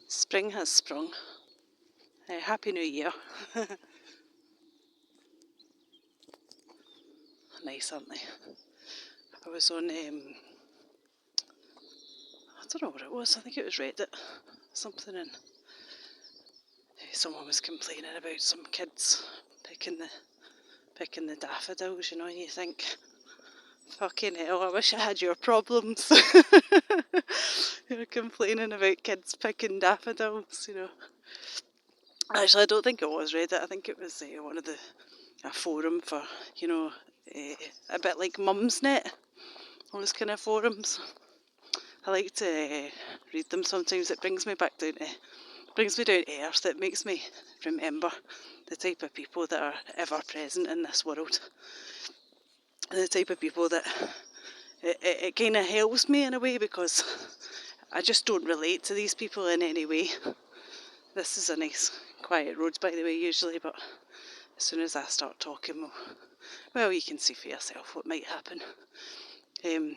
Spring has sprung. Happy New Year. Nice, aren't they? I was on, I don't know what it was, I think it was Reddit, something, and someone was complaining about some kids picking the daffodils, you know, and you think, fucking hell, I wish I had your problems. You're complaining about kids picking daffodils, you know. Actually, I don't think it was Reddit. I think it was one of a forum for, you know, a bit like Mumsnet, all those kind of forums. I like to read them sometimes. It brings me down to earth. It makes me remember the type of people that are ever present in this world. The type of people that it kind of helps me in a way, because I just don't relate to these people in any way. This is a nice quiet road, by the way, usually, but as soon as I start talking, well, you can see for yourself what might happen. It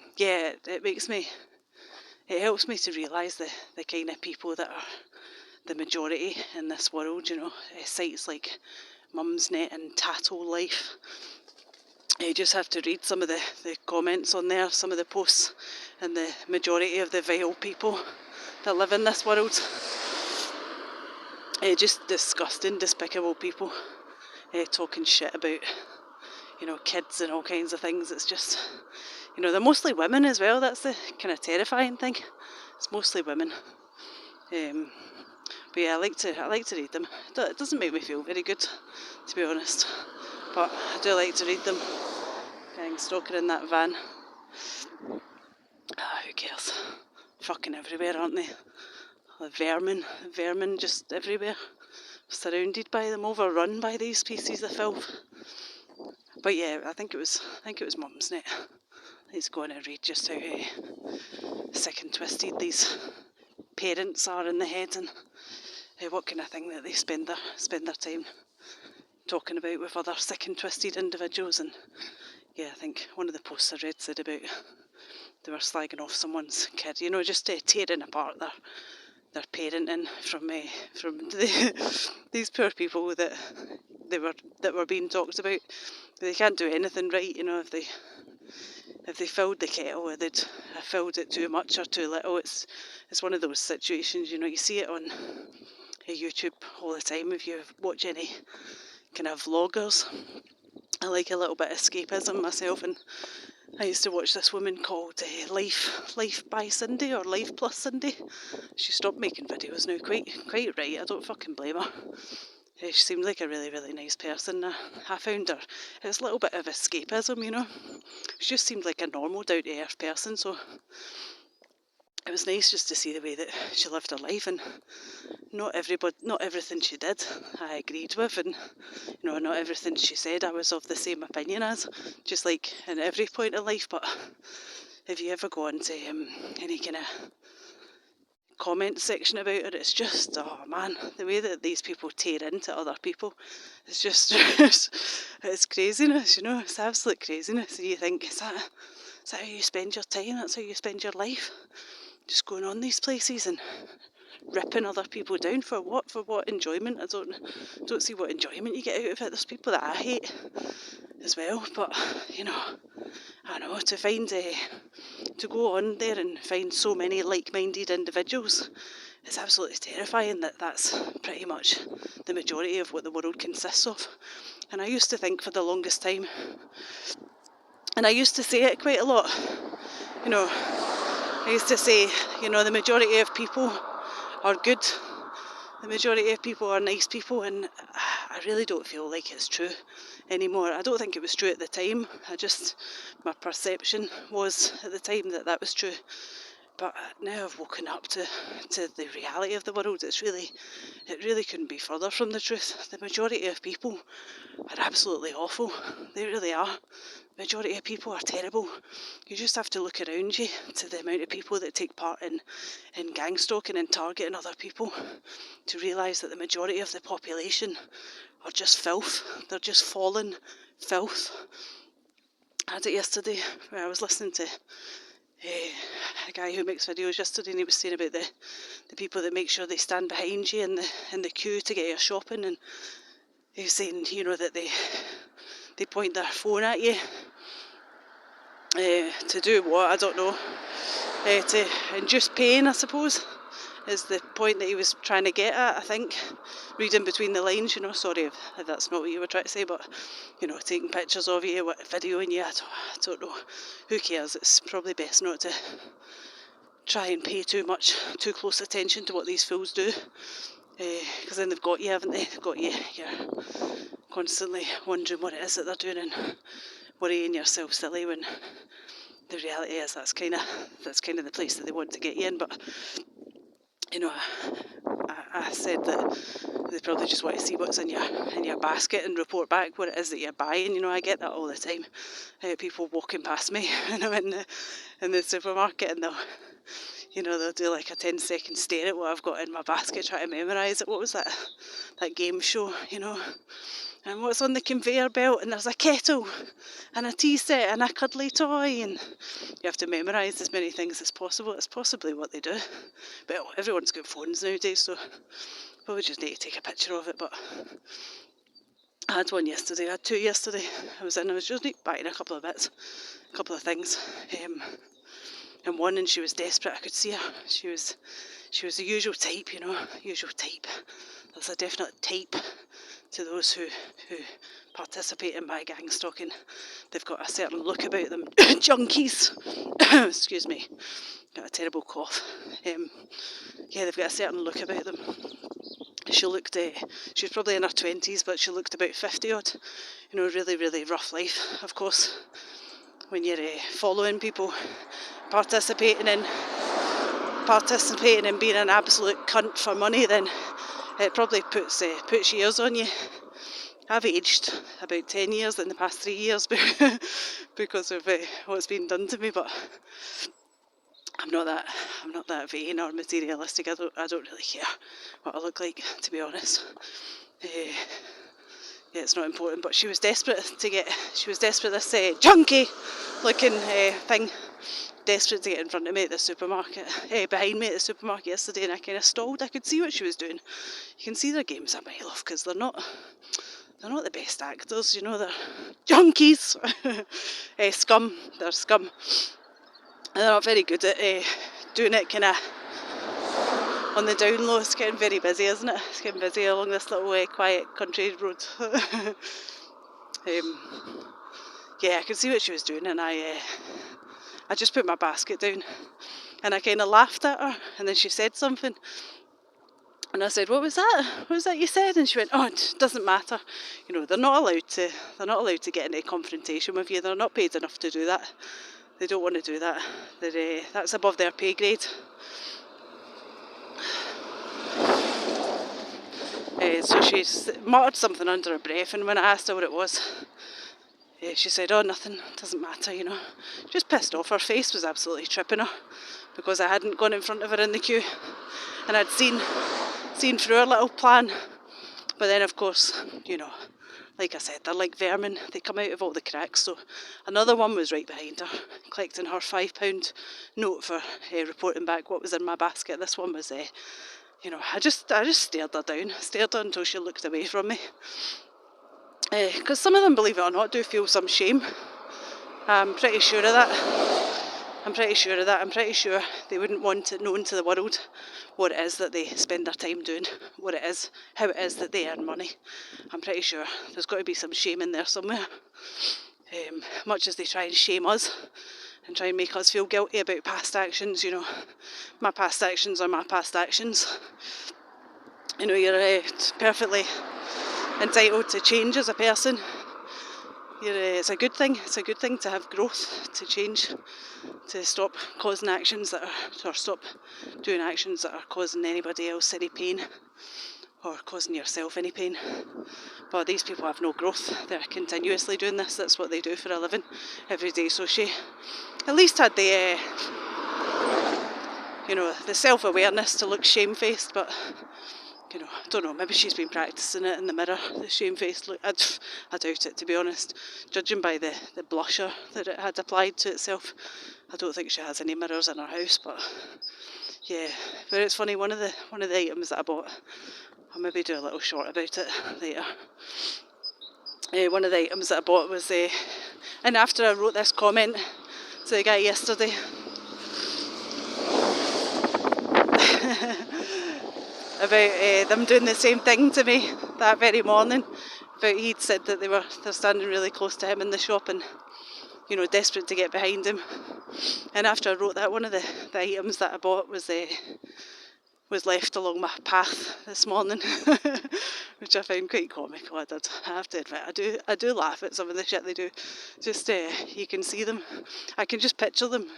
helps me to realise the kind of people that are the majority in this world, you know. Sites like Mumsnet and Tattle Life. You just have to read some of the comments on there, some of the posts, and the majority of the vile people that live in this world. Just disgusting, despicable people talking shit about, you know, kids and all kinds of things. It's just, you know, they're mostly women as well. That's the kind of terrifying thing. It's mostly women. But yeah, I like to read them. It doesn't make me feel very good, to be honest, but I do like to read them. Gang stalker in that van. Who cares? Fucking everywhere, aren't they? The vermin just everywhere. Surrounded by them, overrun by these pieces of filth. But yeah, I think it was Mumsnet. He's going to read just how sick and twisted these parents are in the head, and what kind of thing that they spend their time talking about with other sick and twisted individuals. And yeah, I think one of the posts I read said about they were slagging off someone's kid, you know, just tearing apart their parenting from these poor people that were being talked about. They can't do anything right, you know. If they filled the kettle, or they'd have filled it too much or too little. It's one of those situations, you know. You see it on YouTube all the time if you watch any kind of vloggers. I like a little bit of escapism myself, and I used to watch this woman called Life by Cindy, or Life Plus Cindy. She stopped making videos now, quite right. I don't fucking blame her. She seemed like a really, really nice person. I found her, it's a little bit of escapism, you know. She just seemed like a normal, down-to-earth person, so it was nice just to see the way that she lived her life. And not everything she did I agreed with, and you know, not everything she said I was of the same opinion as, just like in every point in life. But if you ever go into any kind of comment section about it, it's just, oh man, the way that these people tear into other people, it's just it's craziness, you know. It's absolute craziness. And you think, is that how you spend your time? That's how you spend your life, just going on these places and ripping other people down for what? For what enjoyment? I don't see what enjoyment you get out of it. There's people that I hate as well, but you know, I know, to go on there and find so many like-minded individuals, it's absolutely terrifying that that's pretty much the majority of what the world consists of. And I used to think for the longest time, and I used to say it quite a lot, you know, I used to say, you know, the majority of people are good, the majority of people are nice people, and I really don't feel like it's true anymore. I don't think it was true at the time. My perception was at the time that was true. But now I've woken up to the reality of the world. It really couldn't be further from the truth. The majority of people are absolutely awful. They really are. The majority of people are terrible. You just have to look around you to the amount of people that take part in gang stalking and targeting other people to realise that the majority of the population are just filth. They're just fallen filth. I had it yesterday where I was listening to a guy who makes videos yesterday, and he was saying about the people that make sure they stand behind you in the queue to get your shopping, and he was saying, you know, that they point their phone at you to do what, I don't know, to induce pain, I suppose, is the point that he was trying to get at, I think, reading between the lines, you know. Sorry if that's not what you were trying to say, but, you know, taking pictures of you, videoing you, I don't know, who cares? It's probably best not to try and pay too close attention to what these fools do, because then they've got you, haven't they? They've got you, you're constantly wondering what it is that they're doing and worrying yourself silly, when the reality is that's kind of the place that they want to get you in. But, you know, I said that they probably just want to see what's in your basket and report back what it is that you're buying. You know, I get that all the time. People walking past me when I'm in the supermarket, and they'll do like a 10-second stare at what I've got in my basket, try to memorise it. What was that game show, you know? And what's on the conveyor belt, and there's a kettle and a tea set and a cuddly toy, and you have to memorise as many things as possible. It's possibly what they do, but everyone's got phones nowadays, so probably just need to take a picture of it. But I had one yesterday, I had two yesterday. I was just buying a couple of bits, a couple of things, and one, and she was desperate. I could see her. She was the usual type, you know, usual type. There's a definite type to those who participate in my gang stalking. They've got a certain look about them. Junkies. Excuse me. Got a terrible cough. They've got a certain look about them. She looked, she was probably in her 20s, but she looked about 50 odd. You know, really, really rough life. Of course, when you're following people, participating in being an absolute cunt for money, then it probably puts years on you. I've aged about 10 years in the past 3 years because of what's been done to me, but I'm not that vain or materialistic. I don't really care what I look like, to be honest. It's not important. But she was desperate, this junkie looking thing, desperate to get in front of me at the supermarket, behind me at the supermarket yesterday, and I kind of stalled. I could see what she was doing. You can see their games a mile off, because they're not the best actors, you know. They're junkies. Scum. They're scum. And they're not very good at doing it kind of on the down low. It's getting very busy, isn't it? It's getting busy along this little quiet country road. I could see what she was doing, and I just put my basket down, and I kind of laughed at her, and then she said something, and I said, "What was that? What was that you said?" And she went, "Oh, it doesn't matter. You know, they're not allowed to get into confrontation with you. They're not paid enough to do that. They don't want to do that. That's above their pay grade." So she muttered something under her breath, and when I asked her what it was, she said, "Oh, nothing, doesn't matter, you know." Just pissed off. Her face was absolutely tripping her, because I hadn't gone in front of her in the queue, and I'd seen through her little plan. But then, of course, you know, like I said, they're like vermin. They come out of all the cracks. So another one was right behind her, collecting her £5 note for reporting back what was in my basket. This one was, I just stared her until she looked away from me. Because some of them, believe it or not, do feel some shame. I'm pretty sure of that. I'm pretty sure they wouldn't want it known to the world what it is that they spend their time doing, how it is that they earn money. I'm pretty sure there's got to be some shame in there somewhere. Much as they try and shame us and try and make us feel guilty about past actions, you know, my past actions are my past actions. You know, you're perfectly entitled to change as a person. It's a good thing. It's a good thing to have growth, to change, to stop causing actions stop doing actions that are causing anybody else any pain, or causing yourself any pain. But these people have no growth. They're continuously doing this. That's what they do for a living every day. So she at least had the the self-awareness to look shamefaced, but You know, I don't know, maybe she's been practising it in the mirror, the shamefaced look. I doubt it, to be honest. Judging by the blusher that it had applied to itself, I don't think she has any mirrors in her house, but yeah. But it's funny, one of the items that I bought, I'll maybe do a little short about it later. One of the items that I bought was, and after I wrote this comment to the guy yesterday, about them doing the same thing to me that very morning. But he'd said that they're standing really close to him in the shop and, you know, desperate to get behind him. And after I wrote that, one of the items that I bought was left along my path this morning, which I found quite comical. I have to admit, I do laugh at some of the shit they do. Just you can see them. I can just picture them.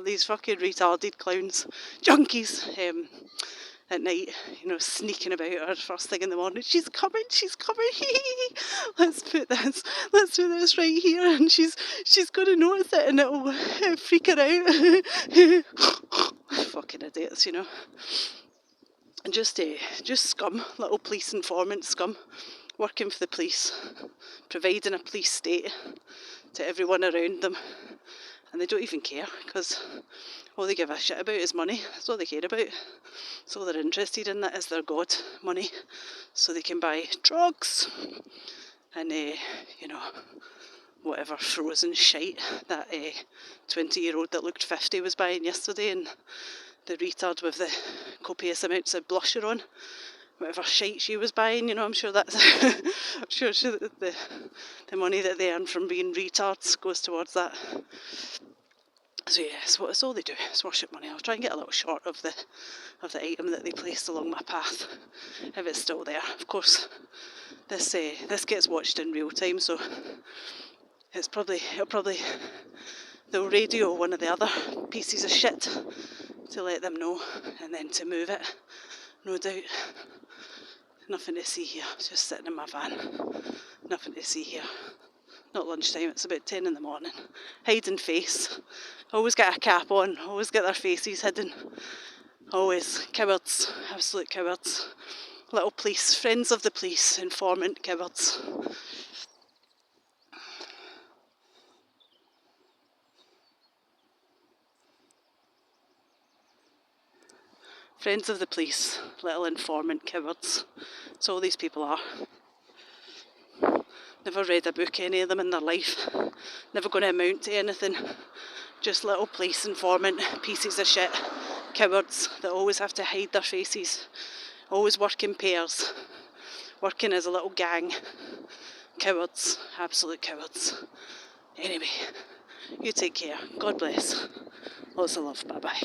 These fucking retarded clowns, junkies. At night, you know, sneaking about her first thing in the morning. She's coming. Let's put this right here, and she's going to notice it, and it'll freak her out. Fucking idiots, you know. And just scum, little police informant scum, working for the police, providing a police state to everyone around them, and they don't even care, because all they give a shit about is money. That's all they care about. That's all they're interested in. That is their god, money. So they can buy drugs and, you know, whatever frozen shite that 20-year-old that looked 50 was buying yesterday, and the retard with the copious amounts of blusher on, whatever shite she was buying, you know, I'm sure that's I'm sure the money that they earn from being retards goes towards that. So yeah, so it's all they do, it's worship money. I'll try and get a little short of the item that they placed along my path, if it's still there. Of course, this gets watched in real time, so they'll radio one of the other pieces of shit to let them know, and then to move it, no doubt. Nothing to see here, just sitting in my van. Nothing to see here. Not lunchtime, it's about 10 in the morning. Hiding face. Always get a cap on, always get their faces hidden. Always. Cowards, absolute cowards. Little police, friends of the police, informant cowards. Friends of the police, little informant cowards. That's all these people are. Never read a book, any of them, in their life. Never going to amount to anything. Just little police informant pieces of shit. Cowards that always have to hide their faces. Always work in pairs. Working as a little gang. Cowards. Absolute cowards. Anyway, you take care. God bless. Lots of love. Bye-bye.